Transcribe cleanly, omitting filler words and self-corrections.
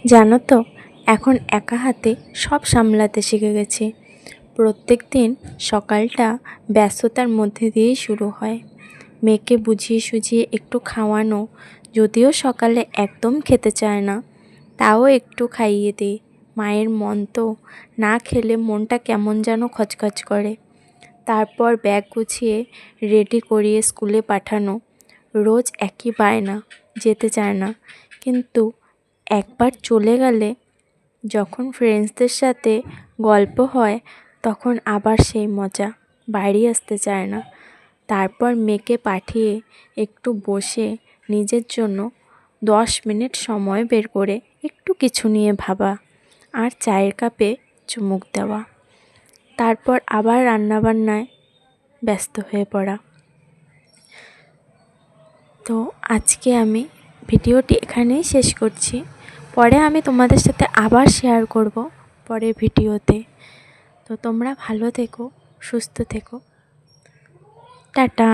জানো তো, এখন একা হাতে সব সামলাতে শিখে গেছি। প্রত্যেক দিন সকালটা ব্যস্ততার মধ্যে দিয়েই শুরু হয়। মেয়েকে বুঝিয়ে সুঝিয়ে একটু খাওয়ানো, যদিও সকালে একদম খেতে চায় না, তাও একটু খাইয়ে দিই। মায়ের মন তো, না খেলে মনটা কেমন যেন খচখচ করে। তারপর ব্যাগ গুছিয়ে রেডি করিয়ে স্কুলে পাঠানো। রোজ একই বায়না, যেতে চায় না, কিন্তু একবার চলে গেলে, যখন ফ্রেন্ডসদের সাথে গল্প হয়, তখন আবার সেই মজা, বাড়ি আসতে চায় না। তারপর মেয়েকে পাঠিয়ে একটু বসে নিজের জন্য 10 মিনিট সময় বের করে একটু কিছু নিয়ে ভাবা, আর চায়ের কাপে চুমুক দেওয়া। তারপর আবার রান্নাবান্নায় ব্যস্ত হয়ে পড়া। তো আজকে আমি ভিডিওটি এখানেই শেষ করছি। পরে আমি তোমাদের সাথে আবার শেয়ার করব পরের ভিডিওতে। তো তোমরা ভালো থেকো, সুস্থ থেকো। টাটা।